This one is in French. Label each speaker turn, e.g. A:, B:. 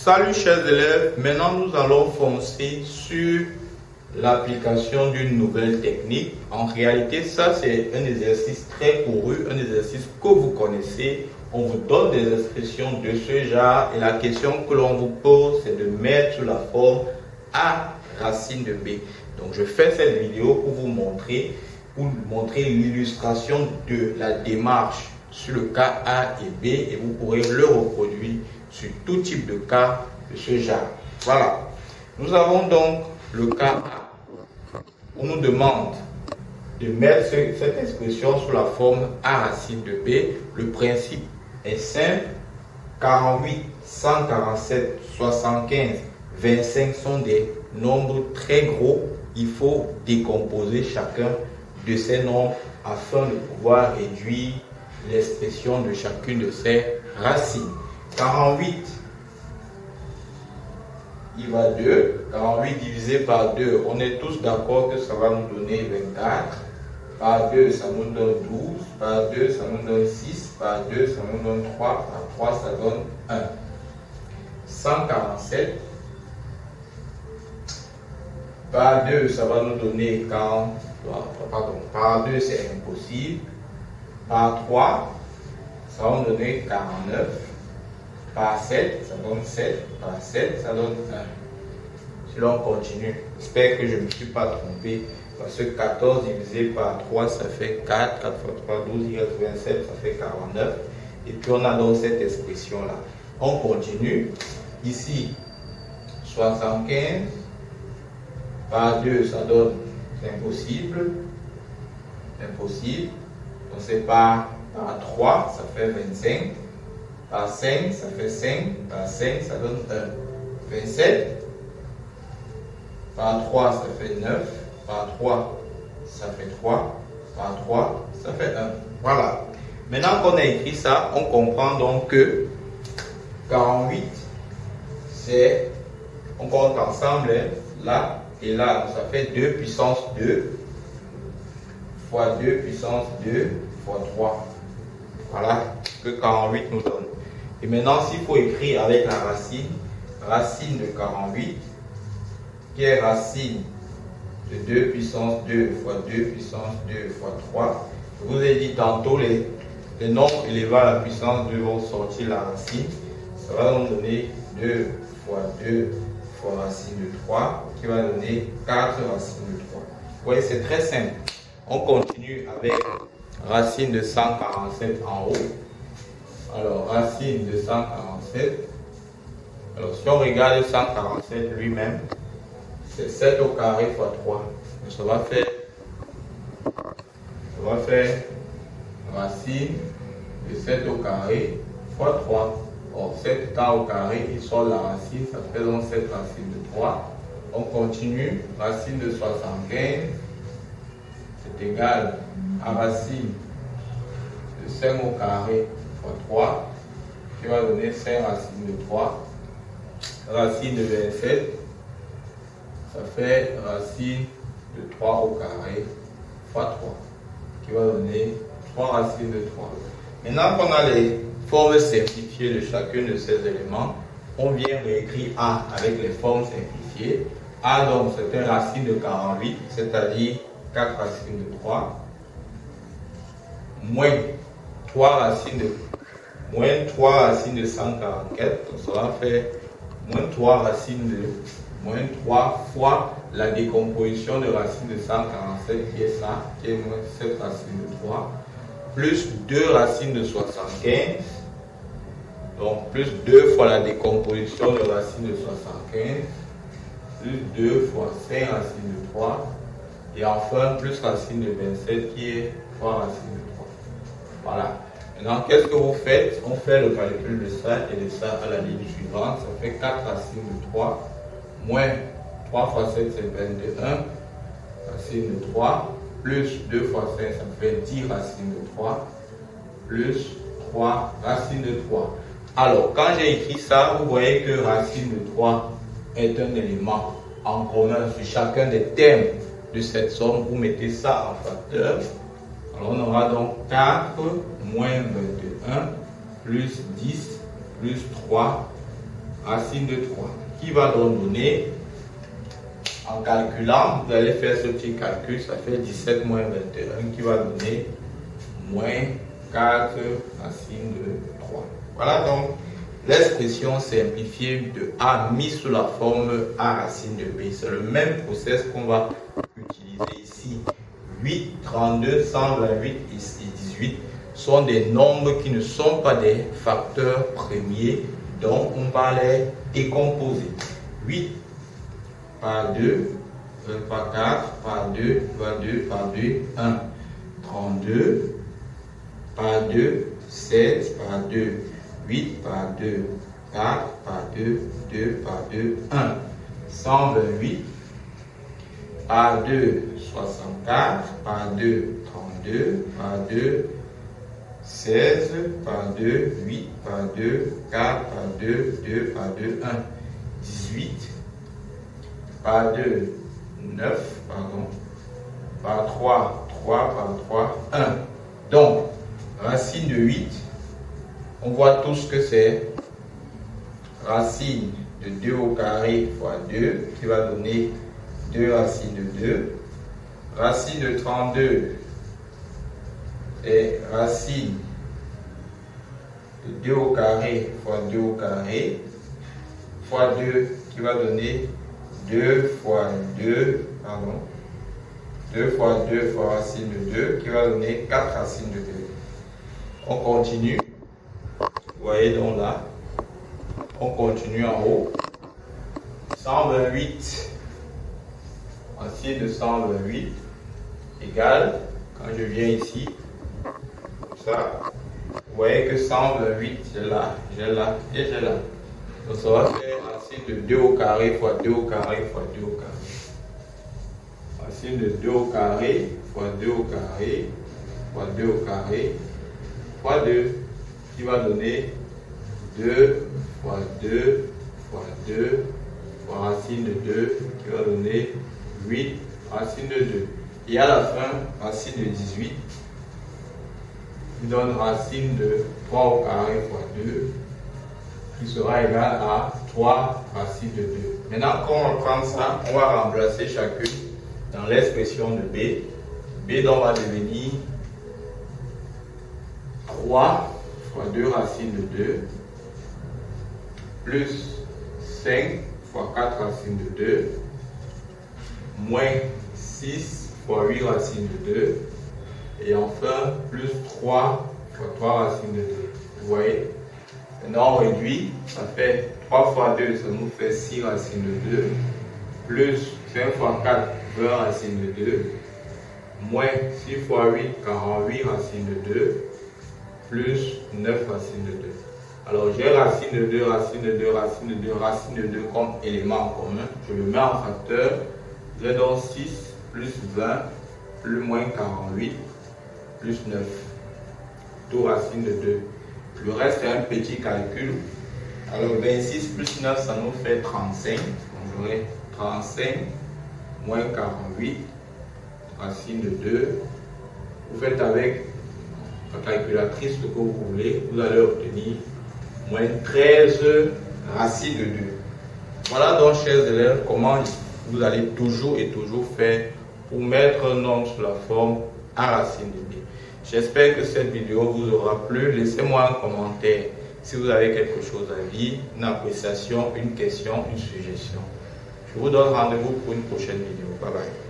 A: Salut chers élèves, maintenant nous allons foncer sur l'application d'une nouvelle technique. En réalité, ça c'est un exercice très couru, un exercice que vous connaissez. On vous donne des expressions de ce genre et la question que l'on vous pose, c'est de mettre sur la forme A racine de B. Donc je fais cette vidéo pour vous montrer l'illustration de la démarche sur le cas A et B et vous pourrez le reproduire sur tout type de cas de ce genre. Voilà. Nous avons donc le cas A. On nous demande de mettre cette expression sous la forme A racine de B. Le principe est simple. 48, 147, 75, 25 sont des nombres très gros. Il faut décomposer chacun de ces nombres afin de pouvoir réduire l'expression de chacune de ces racines. 48, il va 2. 48 divisé par 2, on est tous d'accord que ça va nous donner 24. Par 2, ça nous donne 12. Par 2, ça nous donne 6. Par 2, ça nous donne 3. Par 3, ça donne 1. 147. Par 2, ça va nous donner 40. Pardon, par 2, c'est impossible. Par 3, ça va nous donner 49. Par 7, ça donne 7. Par 7, ça donne 1. Si l'on continue, j'espère que je ne me suis pas trompé. Parce que 14 divisé par 3, ça fait 4. 4 fois 3, 12, il reste 27, ça fait 49. Et puis on a donc cette expression-là. On continue. Ici, 75 par 2, ça donne, c'est impossible. Impossible. Donc c'est par 3, ça fait 25. Par 5, ça fait 5. Par 5, ça donne 1. 27. Par 3, ça fait 9. Par 3, ça fait 3. Par 3, ça fait 1. Voilà. Maintenant qu'on a écrit ça, on comprend donc que 48, c'est, on compte ensemble, là et là. Ça fait 2 puissance 2 fois 2 puissance 2 fois 3. Voilà ce que 48 nous donne. Et maintenant, s'il faut écrire avec la racine de 48, qui est racine de 2 puissance 2 fois 2 puissance 2 fois 3. Je vous ai dit tantôt, les nombres élevés à la puissance 2 vont sortir la racine. Ça va nous donner 2 fois 2 fois racine de 3, qui va donner 4 racines de 3. Vous voyez, c'est très simple. On continue avec racine de 147 en haut. Alors, racine de 147. Alors, si on regarde 147 lui-même, c'est 7 au carré fois 3. Donc, ça va faire racine de 7 au carré fois 3. Or, 7 étant au carré, il sort la racine, ça fait donc 7 racines de 3. On continue, racine de 75, c'est égal à racine de 5 au carré fois 3, qui va donner 5 racines de 3. Racine de 27, ça fait racine de 3 au carré fois 3, qui va donner 3 racines de 3. Maintenant qu'on a les formes simplifiées de chacun de ces éléments, on vient réécrire A avec les formes simplifiées. A donc c'est une racine de 48, c'est-à-dire 4 racines de 3, moins 3 racines de 144, donc ça va faire moins 3 racines de moins 3 fois la décomposition de racine de 147 qui est ça, qui est moins 7 racines de 3, plus 2 racines de 75, donc plus 2 fois la décomposition de racine de 75, plus 2 fois 5 racines de 3, et enfin plus racine de 27 qui est 3 racines de 3. Voilà. Maintenant, qu'est-ce que vous faites? On fait le calcul de ça et de ça à la ligne suivante. Ça fait 4 racines de 3, moins 3 fois 7, c'est 21 racines de 3, plus 2 fois 5, ça fait 10 racines de 3, plus 3 racines de 3. Alors, quand j'ai écrit ça, vous voyez que racine de 3 est un élément en commun sur chacun des termes de cette somme. Vous mettez ça en facteur. Alors, on aura donc 4 moins 21 plus 10 plus 3 racine de 3, qui va donc donner, en calculant, vous allez faire ce petit calcul, ça fait 17 moins 21, qui va donner moins 4 racine de 3. Voilà donc l'expression simplifiée de A mise sous la forme A racine de B. C'est le même process qu'on va utiliser ici. 8, 32, 128 et 18 sont des nombres qui ne sont pas des facteurs premiers, donc on va les décomposer. 8 par 2, 1 par 4, par 2, par 2, par 2, 1. 32 par 2, 16 par 2, 8 par 2, 4 par 2, 2 par 2, 1. 128 par 2, 64, par 2, 32, par 2, 16, par 2, 8, par 2, 4, par 2, 2, par 2, 1. 18, par 2, 9, pardon, par 3, 3, par 3, 1. Donc, racine de 8, on voit tous que c'est racine de 2 au carré fois 2 qui va donner 2 racines de 2. Racine de 32 est racine de 2 au carré fois 2 au carré fois 2 qui va donner 2 fois 2, pardon, 2 fois 2 fois racine de 2 qui va donner 4 racines de 2. On continue. Vous voyez donc là, on continue en haut. 128, racine de 128 égale, quand je viens ici, comme ça, vous voyez que 128, j'ai là, j'ai là et j'ai là. Donc ça va faire racine de 2 au carré fois 2 au carré fois 2 au carré. Racine de 2 au carré fois 2 au carré fois 2 au carré fois 2 qui va donner 2 fois 2 fois 2 fois racine de 2 qui va donner 8 racine de 2. Et à la fin, racine de 18 qui donne racine de 3 au carré fois 2 qui sera égal à 3 racines de 2. Maintenant, quand on prend ça, on va remplacer chacune dans l'expression de B. B donc va devenir 3 fois 2 racines de 2 plus 5 fois 4 racines de 2 moins 6 fois 8 racines de 2 et enfin plus 3 fois 3 racines de 2. Vous voyez? Maintenant on réduit, ça fait 3 fois 2, ça nous fait 6 racines de 2 plus 5 fois 4, 20 racines de 2 moins 6 fois 8, 48 racines de 2 plus 9 racines de 2. Alors j'ai racine de 2, racine de 2, racine de 2, racine de 2 comme élément commun. Je le mets en facteur. J'ai donc 6 plus 20 plus moins 48 plus 9. Tout racine de 2. Le reste est un petit calcul. Alors 26 plus 9, ça nous fait 35. Donc j'aurai 35 moins 48 racine de 2. Vous faites avec la calculatrice ce que vous voulez. Vous allez obtenir moins 13 racines de 2. Voilà donc, chers élèves, comment vous allez toujours faire pour mettre un nombre sous la forme A racine de B. J'espère que cette vidéo vous aura plu. Laissez-moi un commentaire si vous avez quelque chose à dire, une appréciation, une question, une suggestion. Je vous donne rendez-vous pour une prochaine vidéo. Bye bye.